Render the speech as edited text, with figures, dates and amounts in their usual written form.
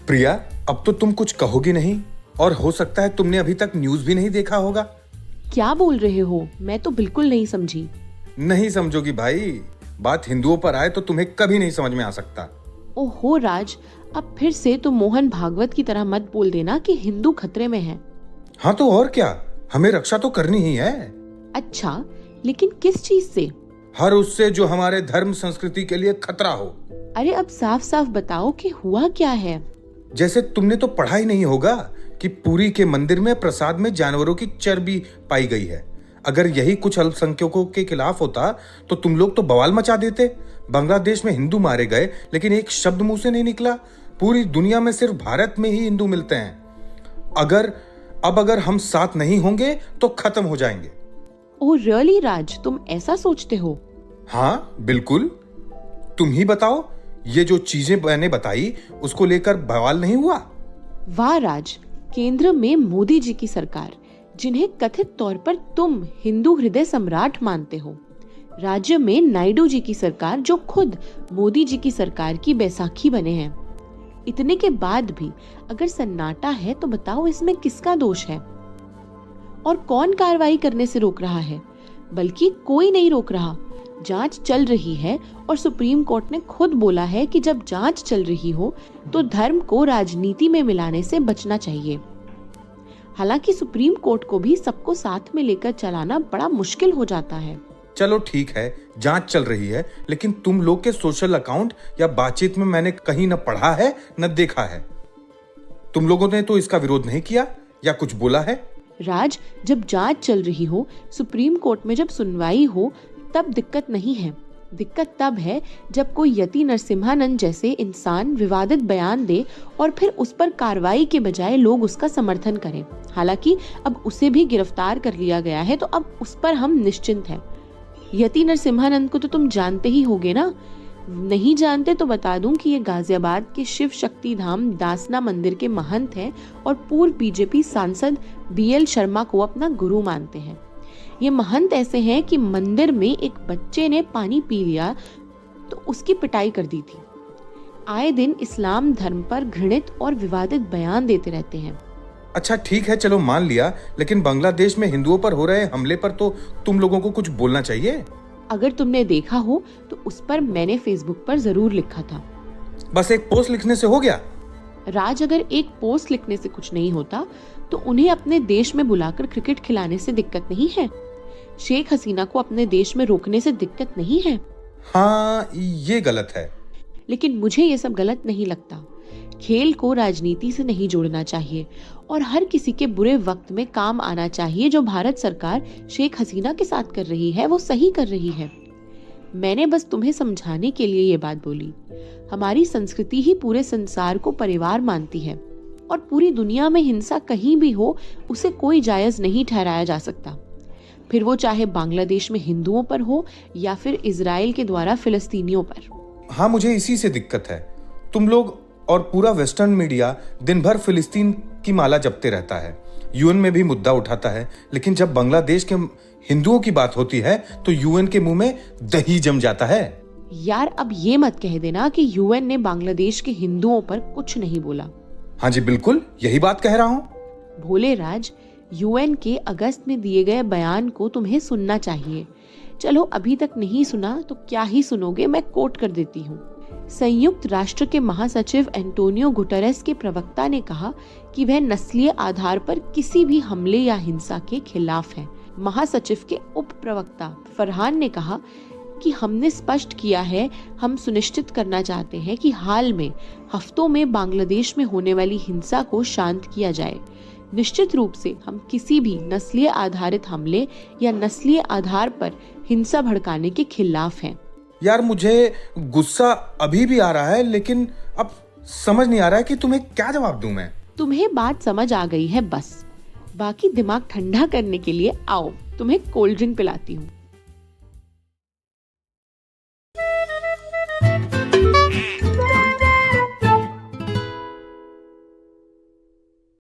प्रिया, अब तो तुम कुछ कहोगी नहीं, और हो सकता है तुमने अभी तक न्यूज़ भी नहीं देखा होगा। क्या बोल रहे हो? मैं तो बिल्कुल नहीं समझी। नहीं समझोगी भाई, बात हिंदुओं पर आए तो तुम्हें कभी नहीं समझ में आ सकता। ओहो राज, अब फिर से तुम मोहन भागवत की तरह मत बोल देना कि हिंदू खतरे में है। हाँ तो और क्या, हमें रक्षा तो करनी ही है। अच्छा, लेकिन किस चीज से? हर उससे जो हमारे धर्म संस्कृति के लिए खतरा हो। अरे अब साफ साफ बताओ कि हुआ क्या है। जैसे तुमने तो पढ़ा ही नहीं होगा कि पुरी के मंदिर में प्रसाद में जानवरों की चर्बी पाई गई है। अगर यही कुछ अल्पसंख्यकों के खिलाफ होता तो तुम लोग तो बवाल मचा देते। बांग्लादेश में हिंदू मारे गए लेकिन एक शब्द मुंह से नहीं निकला। पूरी दुनिया में सिर्फ भारत में ही हिंदू मिलते हैं। अगर हम साथ नहीं होंगे तो खत्म हो जाएंगे। ओह रियली राज, तुम ऐसा सोचते हो? हाँ बिल्कुल। तुम ही बताओ, ये जो चीजें मैंने बताई उसको लेकर बवाल नहीं हुआ? वाह राज, केंद्र में मोदी जी की सरकार, जिन्हें कथित तौर पर तुम हिंदू हृदय सम्राट मानते हो, राज्य में नायडू जी की सरकार जो खुद मोदी जी की सरकार की बैसाखी बने हैं। इतने के बाद भी अगर सन्नाटा है तो बताओ इसमें किसका दोष है? और कौन कार्रवाई करने से रोक रहा है? बल्कि कोई नहीं रोक रहा। जांच चल रही है और सुप्रीम कोर्ट ने खुद बोला है कि जब जांच चल रही हो तो धर्म को राजनीति में मिलाने से बचना चाहिए। हालांकि सुप्रीम कोर्ट को भी सबको साथ में लेकर चलाना बड़ा मुश्किल हो जाता है। चलो ठीक है, जांच चल रही है, लेकिन तुम लोग के सोशल अकाउंट या बातचीत में मैंने कहीं न पढ़ा है न देखा है। तुम लोगों ने तो इसका विरोध नहीं किया या कुछ बोला है? राज, जब जांच चल रही हो, सुप्रीम कोर्ट में जब सुनवाई हो, तब दिक्कत नहीं है। दिक्कत तब है जब कोई यति नरसिम्हानंद जैसे इंसान विवादित बयान दे और फिर उस पर कार्रवाई के बजाय लोग उसका समर्थन करें। हालांकि अब उसे भी गिरफ्तार कर लिया गया है तो अब उस पर हम निश्चिंत हैं। यति नरसिम्हानंद को तो तुम जानते ही होगे ना? नहीं जानते तो बता दूं कि ये गाजियाबाद के शिव शक्ति धाम दासना मंदिर के महंत हैं और पूर्व बीजेपी सांसद BL शर्मा को अपना गुरु मानते हैं। ये महंत ऐसे हैं कि मंदिर में एक बच्चे ने पानी पी लिया तो उसकी पिटाई कर दी थी। आए दिन इस्लाम धर्म पर घृणित और विवादित बयान देते रहते हैं। अच्छा ठीक है, चलो मान लिया, लेकिन बांग्लादेश में हिंदुओं पर हो रहे हमले पर तो तुम लोगों को कुछ बोलना चाहिए। अगर तुमने देखा हो तो उस पर मैंने फेसबुक पर जरूर लिखा था। बस एक पोस्ट लिखने से हो गया? राज, अगर एक पोस्ट लिखने से कुछ नहीं होता तो उन्हें अपने देश में बुलाकर क्रिकेट खिलाने से दिक्कत नहीं है। शेख हसीना को अपने देश में रोकने से दिक्कत नहीं है। हाँ, ये गलत है। लेकिन मुझे ये सब गलत नहीं लगता। खेल को राजनीति से नहीं जोड़ना चाहिए और हर किसी के बुरे वक्त में काम आना चाहिए। जो भारत सरकार शेख हसीना के साथ कर रही है वो सही कर रही है। मैंने बस तुम्हें समझाने के लिए ये बात बोली। हमारी संस्कृति ही पूरे संसार को परिवार मानती है और पूरी दुनिया में हिंसा कहीं भी हो उसे कोई जायज नहीं ठहराया जा सकता, फिर वो चाहे बांग्लादेश में हिंदुओं पर हो या फिर इजराइल के द्वारा फिलिस्तीनियों पर। हाँ, मुझे इसी से दिक्कत है। तुम लोग और पूरा वेस्टर्न मीडिया दिन भर फिलिस्तीन की माला जपते रहता है, UN में भी मुद्दा उठाता है, लेकिन जब बांग्लादेश के हिंदुओं की बात होती है तो UN के मुंह में दही जम जाता है। यार, अब ये मत कह देना कि UN ने बांग्लादेश के हिंदुओं पर कुछ नहीं बोला। हाँ जी बिल्कुल, यही बात कह रहा हूँ। भोले राज, UN के अगस्त में दिए गए बयान को तुम्हें सुनना चाहिए। चलो अभी तक नहीं सुना तो क्या ही सुनोगे, मैं कोट कर देती हूँ। संयुक्त राष्ट्र के महासचिव एंटोनियो गुटेरेस के प्रवक्ता ने कहा कि वह नस्लीय आधार पर किसी भी हमले या हिंसा के खिलाफ है। महासचिव के उप प्रवक्ता फरहान ने कहा कि हमने स्पष्ट किया है, हम सुनिश्चित करना चाहते हैं कि हाल में हफ्तों में बांग्लादेश में होने वाली हिंसा को शांत किया जाए। निश्चित रूप से हम किसी भी नस्लीय आधारित हमले या नस्लीय आधार पर हिंसा भड़काने के खिलाफ हैं। यार, मुझे गुस्सा अभी भी आ रहा है, लेकिन अब समझ नहीं आ रहा है कि तुम्हें क्या जवाब दूं मैं। तुम्हें बात समझ आ गई है बस। बाकी दिमाग ठंडा करने के लिए आओ तुम्हें कोल्ड ड्रिंक पिलाती हूँ।